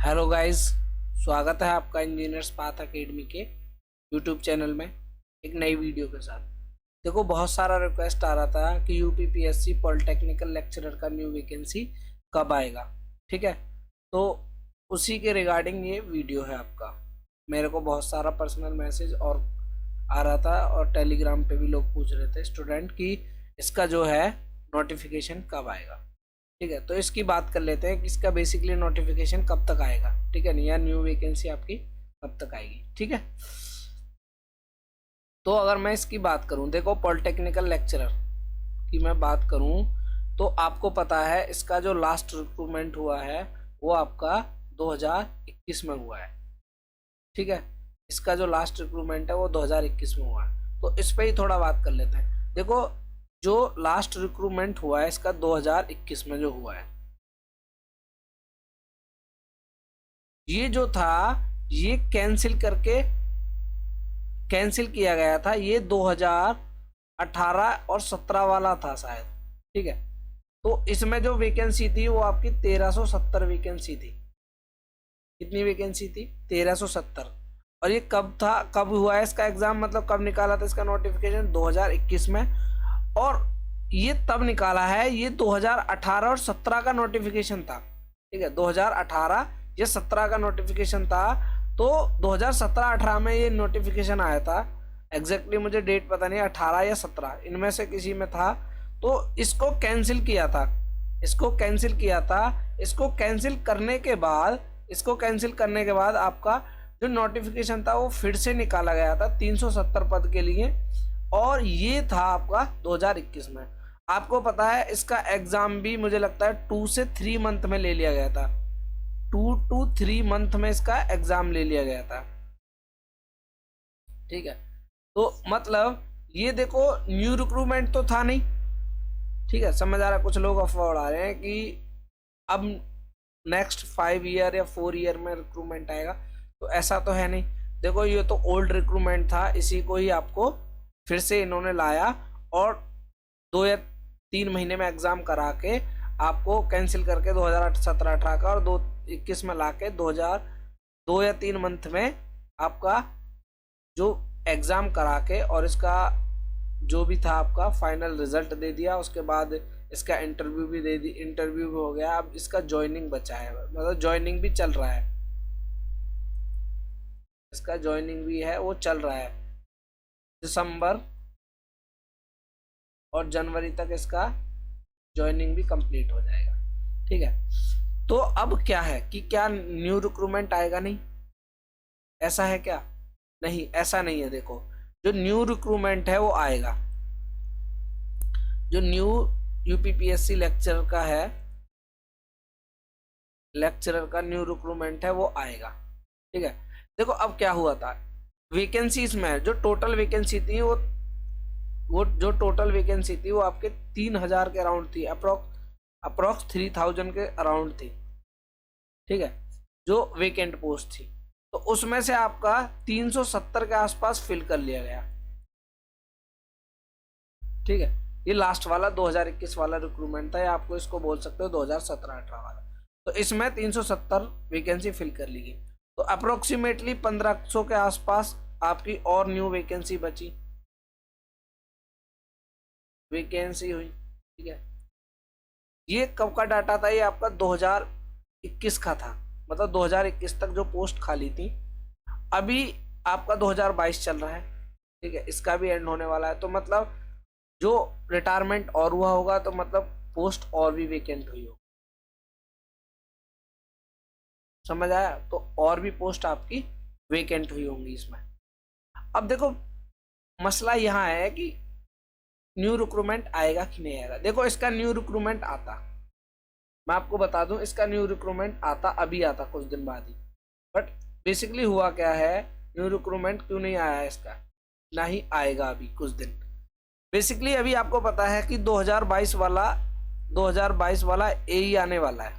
Hello guys, स्वागत है आपका इंजीनियर्स पाथ एकेडमी के यूट्यूब चैनल में एक नई वीडियो के साथ। देखो, बहुत सारा रिक्वेस्ट आ रहा था कि यूपीपीएससी पॉलिटेक्निकल लेक्चरर का न्यू वैकेंसी कब आएगा। ठीक है, तो उसी के रिगार्डिंग ये वीडियो है आपका। मेरे को बहुत सारा पर्सनल मैसेज और आ रहा था और टेलीग्राम पे भी लोग पूछ रहे थे स्टूडेंट कि इसका जो है नोटिफिकेशन कब आएगा। ठीक है, तो इसकी बात कर लेते हैं कि इसका बेसिकली नोटिफिकेशन कब तक आएगा। ठीक है, नहीं या न्यू वैकेंसी आपकी कब तक आएगी। ठीक है, तो अगर मैं इसकी बात करूं, देखो पॉलिटेक्निकल लेक्चरर की मैं बात करूं तो आपको पता है इसका जो लास्ट रिक्रूटमेंट हुआ है वो आपका 2021 में हुआ है। ठीक है, इसका जो लास्ट रिक्रूटमेंट है वो 2021 में हुआ है, तो इस पर ही थोड़ा बात कर लेते हैं। देखो, जो लास्ट रिक्रूटमेंट हुआ है इसका 2021 में जो हुआ है, ये जो था ये कैंसिल किया गया था। ये 2018 और 17 वाला था शायद। ठीक है, तो इसमें जो वैकेंसी थी वो आपकी 1370 वैकेंसी थी। कितनी वैकेंसी थी? 1370। और ये कब था, कब हुआ है इसका एग्जाम, मतलब कब निकाला था इसका नोटिफिकेशन? 2021 में। और ये तब निकाला है, ये 2018 और 17 का नोटिफिकेशन था। ठीक है, 2018 या 17 का नोटिफिकेशन था, तो 2017-18 में ये नोटिफिकेशन आया था। एग्जैक्टली मुझे डेट पता नहीं, 18 या 17 इनमें से किसी में था। तो इसको कैंसिल किया था, इसको कैंसिल करने के बाद आपका जो नोटिफिकेशन था वो फिर से निकाला गया था 370 पद के लिए, और ये था आपका 2021 में। आपको पता है इसका एग्जाम भी मुझे लगता है 2 से 3 मंथ में ले लिया गया था। 2 to 3 मंथ में इसका एग्जाम ले लिया गया था। ठीक है, तो मतलब ये देखो, न्यू रिक्रूटमेंट तो था नहीं। ठीक है, समझ आ रहा है? कुछ लोग अफवाह उड़ा रहे हैं कि अब नेक्स्ट 5 ईयर या 4 ईयर में रिक्रूटमेंट आएगा, तो ऐसा तो है नहीं। देखो, ये तो ओल्ड रिक्रूटमेंट था, इसी को ही आपको फिर से इन्होंने लाया और 2 या 3 महीने में एग्जाम करा के आपको कैंसिल करके 2017-18 का और 2021 में ला के 2 या 3 मंथ में आपका जो एग्जाम करा के और इसका जो भी था आपका फाइनल रिजल्ट दे दिया। उसके बाद इसका इंटरव्यू भी हो गया। अब इसका ज्वाइनिंग बचा है, मतलब ज्वाइनिंग भी चल रहा है, इसका ज्वाइनिंग भी है वो चल रहा है। दिसंबर और जनवरी तक इसका ज्वाइनिंग भी कंप्लीट हो जाएगा। ठीक है, तो अब क्या है कि क्या न्यू रिक्रूटमेंट आएगा? नहीं, ऐसा है क्या? नहीं, ऐसा नहीं है। देखो, जो न्यू रिक्रूटमेंट है वो आएगा, जो न्यू यूपीपीएससी लेक्चरर का न्यू रिक्रूटमेंट है वो आएगा। ठीक है, देखो अब क्या हुआ था, वैकेंसीज में जो टोटल वैकेंसी थी वो आपके 3000 के अराउंड थी, अप्रोक्स 3000 के अराउंड थी। ठीक है, जो वेकेंट पोस्ट थी, तो उसमें से आपका 370 के आसपास फिल कर लिया गया। ठीक है, ये लास्ट वाला 2021 वाला रिक्रूटमेंट था, या आपको इसको बोल सकते हो 2017-18 वाला। तो इसमें 370 वैकेंसी फिल कर ली गई, तो अप्रोक्सीमेटली 1500 के आसपास आपकी और न्यू वैकेंसी हुई। ठीक है, ये कब का डाटा था? ये आपका 2021 का था, मतलब 2021 तक जो पोस्ट खाली थी। अभी आपका 2022 चल रहा है। ठीक है, इसका भी एंड होने वाला है, तो मतलब जो रिटायरमेंट और हुआ होगा तो मतलब पोस्ट और भी वेकेंट हुई होगी। समझ आया? तो और भी पोस्ट आपकी वेकेंट हुई होंगी इसमें। अब देखो, मसला यहाँ है कि न्यू रिक्रूटमेंट आएगा कि नहीं आएगा। देखो, इसका न्यू रिक्रूटमेंट आता, मैं आपको बता दूं, इसका न्यू रिक्रूटमेंट आता, अभी आता कुछ दिन बाद ही। बट बेसिकली हुआ क्या है, न्यू रिक्रूटमेंट क्यों नहीं आया है इसका, ना ही आएगा अभी कुछ दिन। बेसिकली अभी आपको पता है कि 2022 वाला एई आने वाला है।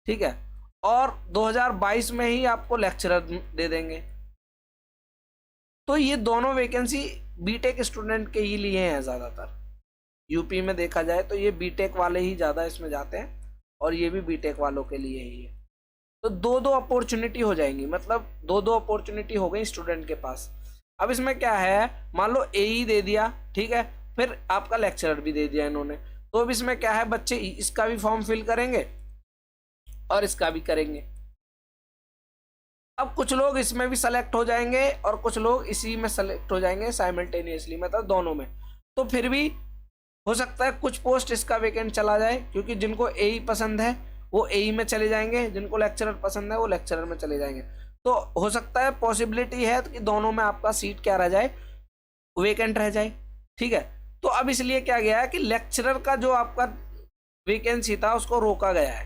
ठीक है, और 2022 में ही आपको लेक्चरर दे देंगे। तो ये दोनों वैकेंसी बीटेक स्टूडेंट के ही लिए हैं ज़्यादातर। यूपी में देखा जाए तो ये बीटेक वाले ही ज़्यादा इसमें जाते हैं, और ये भी बीटेक वालों के लिए ही है। तो दो दो अपॉर्चुनिटी हो जाएंगी, मतलब दो दो अपॉर्चुनिटी हो गई स्टूडेंट के पास। अब इसमें क्या है, मान लो AE दे दिया, ठीक है, फिर आपका लेक्चरर भी दे दिया इन्होंने, तो अब इसमें क्या है, बच्चे इसका भी फॉर्म फिल करेंगे और इसका भी करेंगे। अब कुछ लोग इसमें भी सेलेक्ट हो जाएंगे और कुछ लोग इसी में सेलेक्ट हो जाएंगे साइमल्टेनियसली, मतलब दोनों में। तो फिर भी हो सकता है कुछ पोस्ट इसका वेकेंट चला जाए, क्योंकि जिनको AE पसंद है वो AE में चले जाएंगे, जिनको लेक्चरर पसंद है वो लेक्चरर में चले जाएंगे। तो हो सकता है, पॉसिबिलिटी है कि दोनों में आपका सीट क्या रह जाए, वेकेंट रह जाए, ठीक है। तो अब इसलिए क्या गया है कि लेक्चरर का जो आपका वैकेंसी था उसको रोका गया है,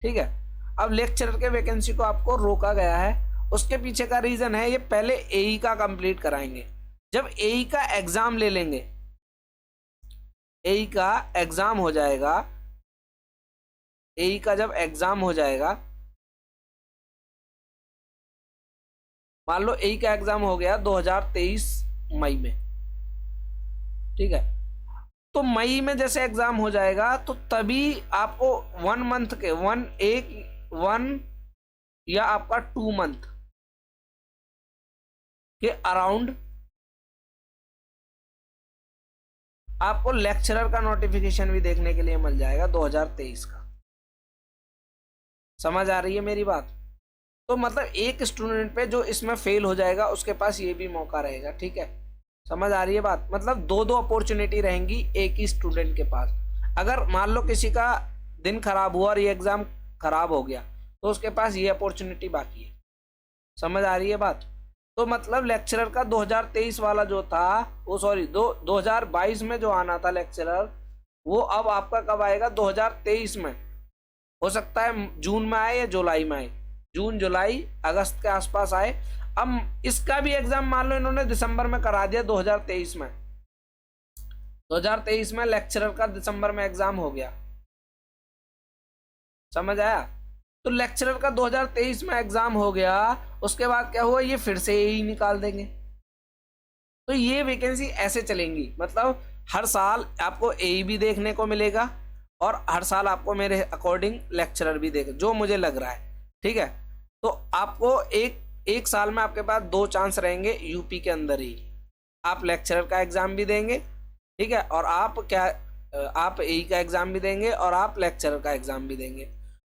ठीक है। अब लेक्चरर के वैकेंसी को आपको रोका गया है, उसके पीछे का रीजन है, ये पहले AE का कंप्लीट कराएंगे। जब AE का एग्जाम ले लेंगे, AE का एग्जाम हो जाएगा, AE का जब एग्जाम हो जाएगा, मान लो AE का एग्जाम हो गया 2023 मई में, ठीक है। तो मई में जैसे एग्जाम हो जाएगा तो तभी आपको 1 मंथ के 1 या आपका 2 मंथ के अराउंड आपको लेक्चरर का नोटिफिकेशन भी देखने के लिए मिल जाएगा 2023 का। समझ आ रही है मेरी बात? तो मतलब एक स्टूडेंट पे जो इसमें फेल हो जाएगा उसके पास ये भी मौका रहेगा, ठीक है। समझ आ रही है बात? मतलब दो दो अपॉर्चुनिटी रहेंगी एक ही स्टूडेंट के पास। अगर मान लो किसी का दिन खराब हुआ और ये एग्जाम खराब हो गया तो उसके पास ये अपॉर्चुनिटी बाकी है। समझ आ रही है बात? तो मतलब लेक्चरर का 2023 वाला जो था वो, सॉरी 2022 में जो आना था लेक्चरर, वो अब आपका कब आएगा, 2023 में। हो सकता है जून में आए या जुलाई में आए, जून जुलाई अगस्त के आसपास आए। अब इसका भी एग्जाम मान लो इन्होंने दिसंबर में करा दिया 2023 में, 2023 में लेक्चरर का दिसंबर में एग्जाम हो गया। समझ आया? तो लेक्चरर का 2023 में एग्जाम हो गया, उसके बाद क्या हुआ, ये फिर से यही निकाल देंगे। तो ये वैकेंसी ऐसे चलेंगी, मतलब हर साल आपको AE भी देखने को मिलेगा और हर साल आपको मेरे अकॉर्डिंग लेक्चरर भी देगा, जो मुझे लग रहा है, ठीक है। तो आपको एक साल में आपके पास 2 चांस रहेंगे यूपी के अंदर ही, आप लेक्चरर का एग्जाम भी देंगे, ठीक है, और आप AE का एग्जाम भी देंगे और आप लेक्चरर का एग्जाम भी देंगे।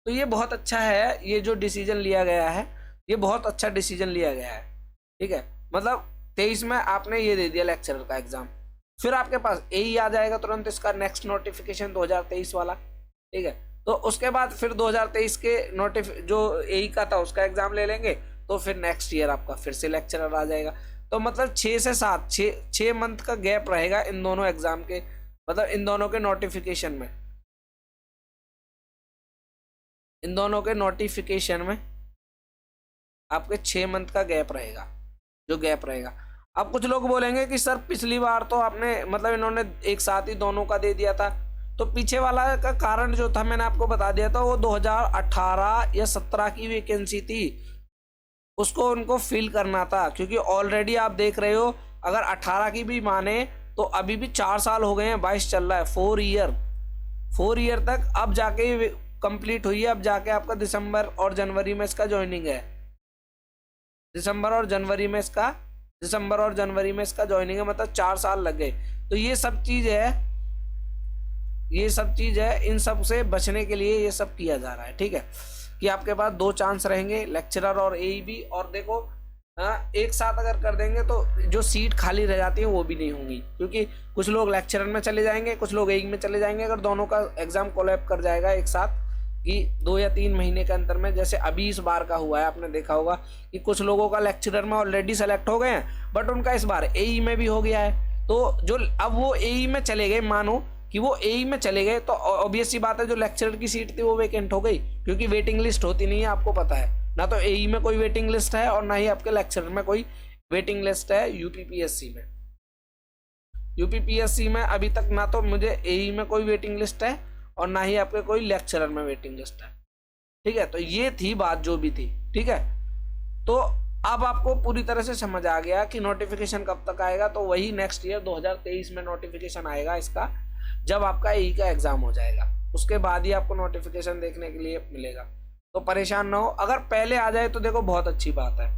तो ये बहुत अच्छा है, ये जो डिसीजन लिया गया है ये बहुत अच्छा डिसीजन लिया गया है, ठीक है। मतलब 23 में आपने ये दे दिया लेक्चरर का एग्जाम, फिर आपके पास AE आ जाएगा तुरंत इसका नेक्स्ट नोटिफिकेशन 2023 वाला, ठीक है। तो उसके बाद फिर 2023 के जो AE का था उसका एग्जाम ले लेंगे, तो फिर नेक्स्ट ईयर आपका फिर से लेक्चरर आ जाएगा। तो मतलब 6 से 7 6 मंथ का गैप रहेगा इन दोनों एग्जाम के, मतलब इन दोनों के नोटिफिकेशन में, इन दोनों के नोटिफिकेशन में आपके 6 मंथ का गैप रहेगा, जो गैप रहेगा। अब कुछ लोग बोलेंगे कि सर पिछली बार तो आपने मतलब इन्होंने एक साथ ही दोनों का दे दिया था, तो पीछे वाला का कारण जो था मैंने आपको बता दिया था, वो 2018 या 17 की वैकेंसी थी, उसको उनको फिल करना था। क्योंकि ऑलरेडी आप देख रहे हो, अगर 18 की भी माने तो अभी भी 4 साल हो गए हैं, 22 चल रहा है, 4 ईयर तक अब जाके कंप्लीट हुई है। अब जाके आपका दिसंबर और जनवरी में इसका ज्वाइनिंग है, दिसंबर और जनवरी में इसका ज्वाइनिंग है, मतलब 4 साल लग गए। तो ये सब चीज है, इन सब से बचने के लिए ये सब किया जा रहा है, ठीक है, कि आपके पास 2 चांस रहेंगे, लेक्चरर और AE भी। और देखो एक साथ अगर कर देंगे तो जो सीट खाली रह जाती है वो भी नहीं होंगी, क्योंकि कुछ लोग लेक्चरर में चले जाएंगे, कुछ लोग AE में चले जाएंगे। अगर दोनों का एग्जाम कोलैप कर जाएगा एक साथ कि 2 या 3 महीने के अंतर में, जैसे अभी इस बार का हुआ है, आपने देखा होगा कि कुछ लोगों का लेक्चरर में ऑलरेडी सेलेक्ट हो गए हैं, बट उनका इस बार AE में भी हो गया है। तो जो अब वो AE में चले गए, मानो कि वो AE में चले गए, तो ऑब्वियस सी बात है जो लेक्चरर की सीट थी वो वेकेंट हो गई, क्योंकि वेटिंग लिस्ट होती नहीं है, आपको पता है ना। तो AE में कोई वेटिंग लिस्ट है और ना ही आपके लेक्चरर में कोई वेटिंग लिस्ट है। यूपीपीएससी में अभी तक ना तो मुझे AE में कोई वेटिंग लिस्ट है और ना ही आपके कोई लेक्चरर में वेटिंग लिस्ट है, ठीक है। तो ये थी बात जो भी थी, ठीक है। तो अब आपको पूरी तरह से समझ आ गया कि नोटिफिकेशन कब तक आएगा। तो वही नेक्स्ट ईयर 2023 में नोटिफिकेशन आएगा इसका, जब आपका AE का एग्जाम हो जाएगा, उसके बाद ही आपको नोटिफिकेशन देखने के लिए मिलेगा। तो परेशान ना हो। अगर पहले आ जाए तो देखो बहुत अच्छी बात है।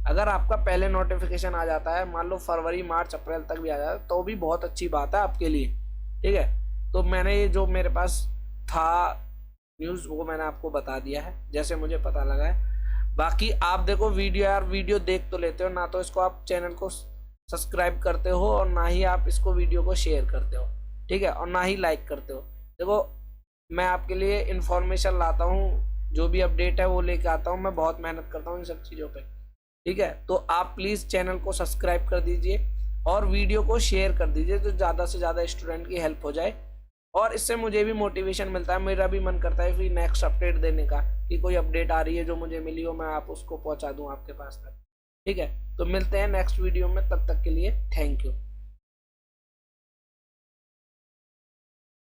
अगर आपका पहले नोटिफिकेशन आ जाता है, मान लो फरवरी मार्च अप्रैल तक भी आ जाता है, तो भी बहुत अच्छी बात है आपके लिए, ठीक है। तो मैंने ये जो मेरे पास था न्यूज़ वो मैंने आपको बता दिया है जैसे मुझे पता लगा है। बाकी आप देखो वीडियो, यार वीडियो देख तो लेते हो ना, तो इसको आप चैनल को सब्सक्राइब करते हो और ना ही आप इसको वीडियो को शेयर करते हो, ठीक है, और ना ही लाइक करते हो। देखो मैं आपके लिए इंफॉर्मेशन लाता हूँ, जो भी अपडेट है वो लेके आता हूँ, मैं बहुत मेहनत करता हूँ इन सब चीज़ों पे, ठीक है। तो आप प्लीज़ चैनल को सब्सक्राइब कर दीजिए और वीडियो को शेयर कर दीजिए, तो ज़्यादा से ज़्यादा स्टूडेंट की हेल्प हो जाए। और इससे मुझे भी मोटिवेशन मिलता है, मेरा भी मन करता है फिर नेक्स्ट अपडेट देने का, कि कोई अपडेट आ रही है जो मुझे मिली हो, मैं आप उसको पहुंचा दूं आपके पास तक, ठीक है। तो मिलते हैं नेक्स्ट वीडियो में, तब तक के लिए थैंक यू।